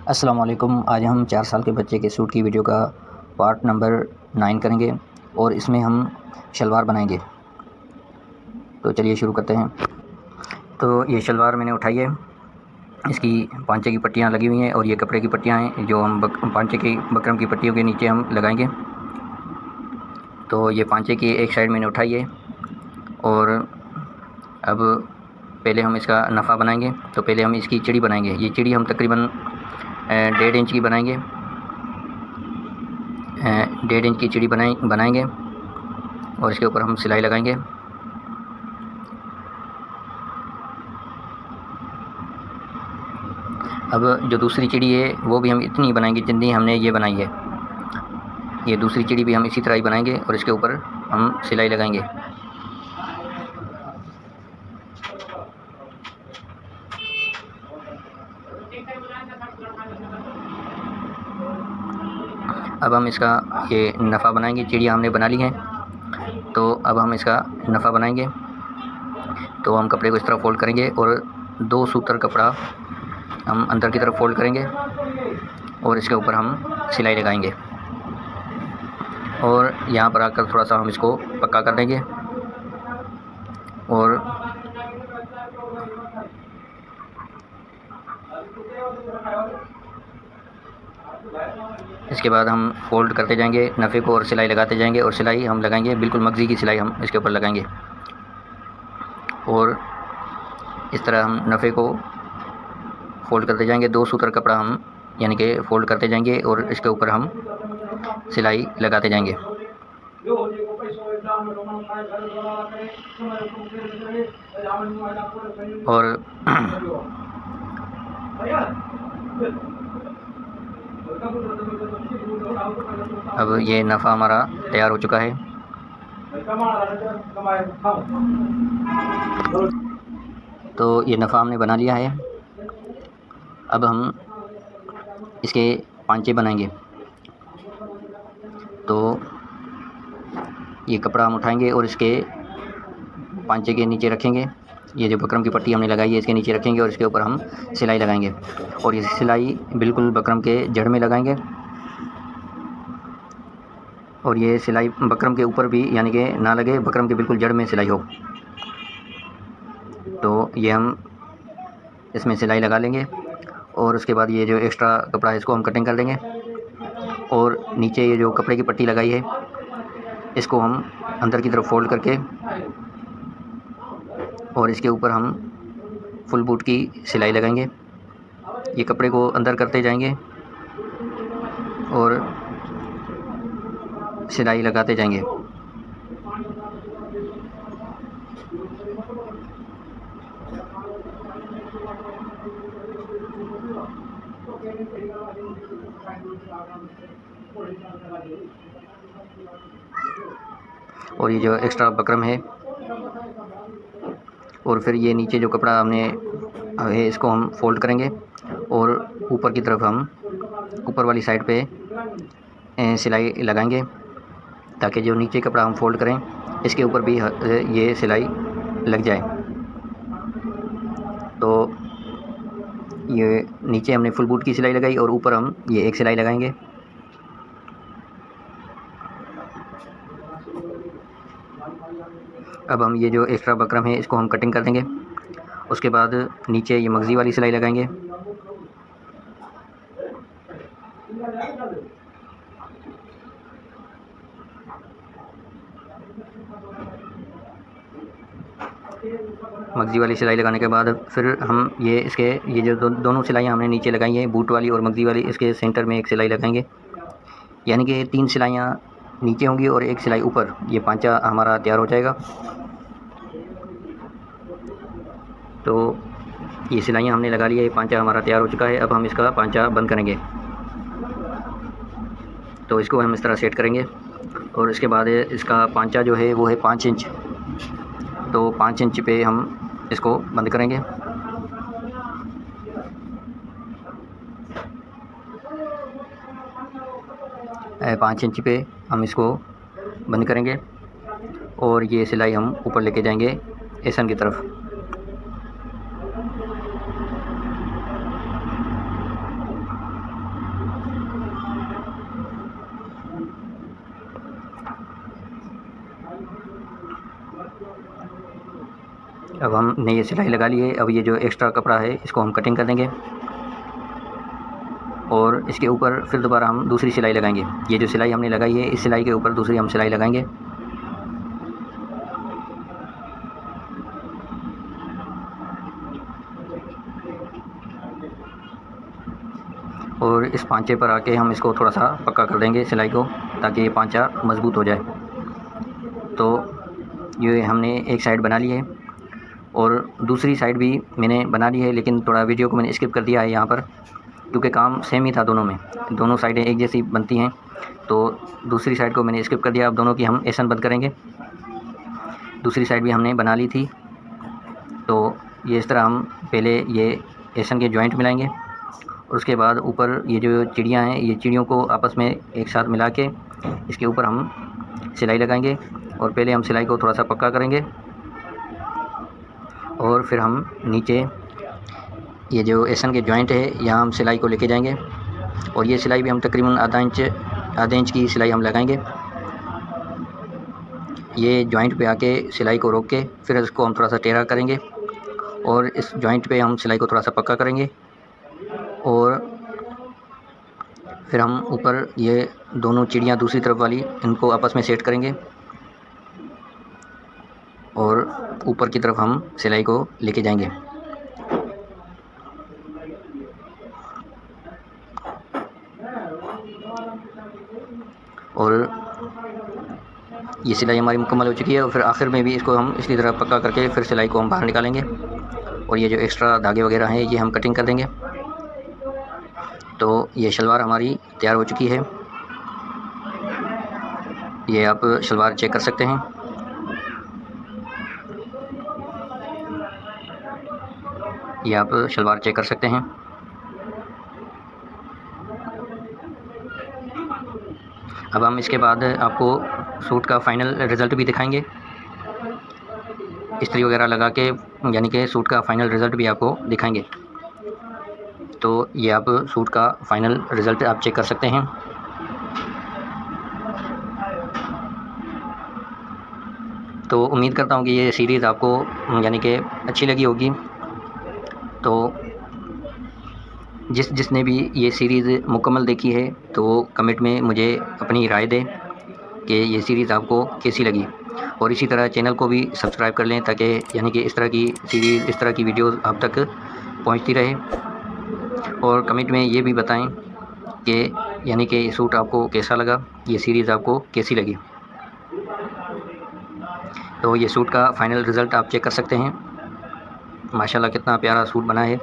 अस्सलाम वालेकुम। आज हम 4 साल के बच्चे के सूट की वीडियो का पार्ट नंबर 9 करेंगे और इसमें हम शलवार बनाएंगे। तो चलिए शुरू करते हैं। तो ये शलवार मैंने उठाई है, इसकी पांचे की पट्टियाँ लगी हुई हैं और ये कपड़े की पट्टियाँ हैं जो हम पांचे की बकरम की पट्टियों के नीचे हम लगाएंगे। तो ये पांचे की एक साइड मैंने उठाई है और अब पहले हम इसका नफ़ा बनाएंगे। तो पहले हम इसकी चिड़ी बनाएंगे। ये चिड़ी हम तकरीबन 1.5 इंच की बनाएंगे। 1.5 इंच की चिड़ी बनाएंगे और इसके ऊपर हम सिलाई लगाएंगे। अब जो दूसरी चिड़ी है वो भी हम इतनी बनाएंगे जितनी हमने ये बनाई है। ये दूसरी चिड़ी भी हम इसी तरह ही बनाएंगे और इसके ऊपर हम सिलाई लगाएंगे। अब हम इसका ये नफ़ा बनाएंगे। चिड़िया हमने बना ली हैं, तो अब हम इसका नफ़ा बनाएंगे। तो हम कपड़े को इस तरह फ़ोल्ड करेंगे और 2 सूतर कपड़ा हम अंदर की तरफ फ़ोल्ड करेंगे और इसके ऊपर हम सिलाई लगाएंगे और यहाँ पर आकर थोड़ा सा हम इसको पक्का कर देंगे और इसके बाद हम फ़ोल्ड करते जाएंगे नफ़े को और सिलाई लगाते जाएंगे और सिलाई हम लगाएंगे बिल्कुल मगज़ी की सिलाई हम इसके ऊपर लगाएंगे और इस तरह हम नफ़े को फ़ोल्ड करते जाएंगे। 2 सूतर कपड़ा हम यानी कि फ़ोल्ड करते जाएंगे और इसके ऊपर हम सिलाई लगाते जाएंगे। और अब ये नफ़ा हमारा तैयार हो चुका है। तो ये नफ़ा हमने बना लिया है। अब हम इसके पांचे बनाएंगे। तो ये कपड़ा हम उठाएंगे और इसके पांचे के नीचे रखेंगे। ये जो बकरम की पट्टी हमने लगाई है इसके नीचे रखेंगे और इसके ऊपर हम सिलाई लगाएंगे और ये सिलाई बिल्कुल बकरम के जड़ में लगाएंगे और ये सिलाई बकरम के ऊपर भी यानी कि ना लगे, बकरम के बिल्कुल जड़ में सिलाई हो। तो ये हम इसमें सिलाई लगा लेंगे और उसके बाद ये जो एक्स्ट्रा कपड़ा है इसको हम कटिंग कर देंगे और नीचे ये जो कपड़े की पट्टी लगाई है इसको हम अंदर की तरफ फ़ोल्ड करके और इसके ऊपर हम फुल बूट की सिलाई लगाएंगे। ये कपड़े को अंदर करते जाएंगे और सिलाई लगाते जाएंगे। और ये जो एक्स्ट्रा बकरम है और फिर ये नीचे जो कपड़ा हमने है इसको हम फ़ोल्ड करेंगे और ऊपर की तरफ हम ऊपर वाली साइड पे सिलाई लगाएंगे ताकि जो नीचे कपड़ा हम फ़ोल्ड करें इसके ऊपर भी ये सिलाई लग जाए। तो ये नीचे हमने फुल बूट की सिलाई लगाई और ऊपर हम ये एक सिलाई लगाएंगे। अब हम ये जो एक्स्ट्रा बकरम है इसको हम कटिंग कर देंगे। उसके बाद नीचे ये मगज़ी वाली सिलाई लगाएंगे। मगज़ी वाली सिलाई लगाने के बाद फिर हम ये जो दोनों सिलाइयाँ हमने नीचे लगाई हैं, बूट वाली और मगज़ी वाली, इसके सेंटर में एक सिलाई लगाएंगे। यानी कि 3 सिलाइयाँ नीचे होंगी और एक सिलाई ऊपर। ये पांचा हमारा तैयार हो जाएगा। तो ये सिलाइयाँ हमने लगा ली है, ये पांचा हमारा तैयार हो चुका है। अब हम इसका पांचा बंद करेंगे। तो इसको हम इस तरह सेट करेंगे और इसके बाद इसका पांचा जो है वो है 5 इंच। तो 5 इंच पे हम इसको बंद करेंगे। पाँच इंच पे हम इसको बंद करेंगे और ये सिलाई हम ऊपर लेके जाएंगे एसन की तरफ। अब हमने ये सिलाई लगा ली है। अब ये जो एक्स्ट्रा कपड़ा है इसको हम कटिंग कर देंगे और इसके ऊपर फिर दोबारा हम दूसरी सिलाई लगाएंगे। ये जो सिलाई हमने लगाई है इस सिलाई के ऊपर दूसरी हम सिलाई लगाएंगे और इस पांचे पर आके हम इसको थोड़ा सा पक्का कर देंगे सिलाई को, ताकि ये पांचा मज़बूत हो जाए। तो ये हमने एक साइड बना ली है और दूसरी साइड भी मैंने बना ली है, लेकिन थोड़ा वीडियो को मैंने स्किप कर दिया है यहाँ पर, क्योंकि काम सेम ही था दोनों में, दोनों साइडें एक जैसी बनती हैं। तो दूसरी साइड को मैंने स्किप कर दिया। अब दोनों की हम एसन बंद करेंगे। दूसरी साइड भी हमने बना ली थी। तो ये इस तरह हम पहले ये एसन के जॉइंट मिलाएंगे और उसके बाद ऊपर ये जो चिड़ियाँ हैं, ये चिड़ियों को आपस में एक साथ मिला के इसके ऊपर हम सिलाई लगाएंगे और पहले हम सिलाई को थोड़ा सा पक्का करेंगे और फिर हम नीचे ये जो एसन के जॉइंट है यहाँ हम सिलाई को लेके जाएंगे और ये सिलाई भी हम तकरीबन आधा इंच की सिलाई हम लगाएंगे। ये जॉइंट पे आके सिलाई को रोक के फिर इसको हम थोड़ा सा टेढ़ा करेंगे और इस जॉइंट पे हम सिलाई को थोड़ा सा पक्का करेंगे और फिर हम ऊपर ये दोनों चिड़ियाँ दूसरी तरफ वाली इनको आपस में सेट करेंगे और ऊपर की तरफ हम सिलाई को लेके जाएंगे। और ये सिलाई हमारी मुकम्मल हो चुकी है और फिर आखिर में भी इसको हम इसी तरह पक्का करके फिर सिलाई को हम बाहर निकालेंगे और ये जो एक्स्ट्रा धागे वगैरह हैं ये हम कटिंग कर देंगे। तो ये शलवार हमारी तैयार हो चुकी है। ये आप शलवार चेक कर सकते हैं। ये आप शलवार चेक कर सकते हैं। अब हम इसके बाद आपको सूट का फ़ाइनल रिज़ल्ट भी दिखाएंगे, इस्त्री वगैरह लगा के, यानी कि सूट का फ़ाइनल रिज़ल्ट भी आपको दिखाएंगे। तो ये आप सूट का फ़ाइनल रिज़ल्ट आप चेक कर सकते हैं। तो उम्मीद करता हूँ कि ये सीरीज़ आपको यानी कि अच्छी लगी होगी। तो जिसने भी ये सीरीज़ मुकम्मल देखी है तो वो कमेंट में मुझे अपनी राय दें कि ये सीरीज़ आपको कैसी लगी और इसी तरह चैनल को भी सब्सक्राइब कर लें, ताकि यानी कि इस तरह की सीरीज़, इस तरह की वीडियोज़ आप तक पहुंचती रहे। और कमेंट में ये भी बताएं कि यानी कि सूट आपको कैसा लगा, ये सीरीज़ आपको कैसी लगी। तो ये सूट का फ़ाइनल रिज़ल्ट आप चेक कर सकते हैं। माशाल्लाह कितना प्यारा सूट बना है।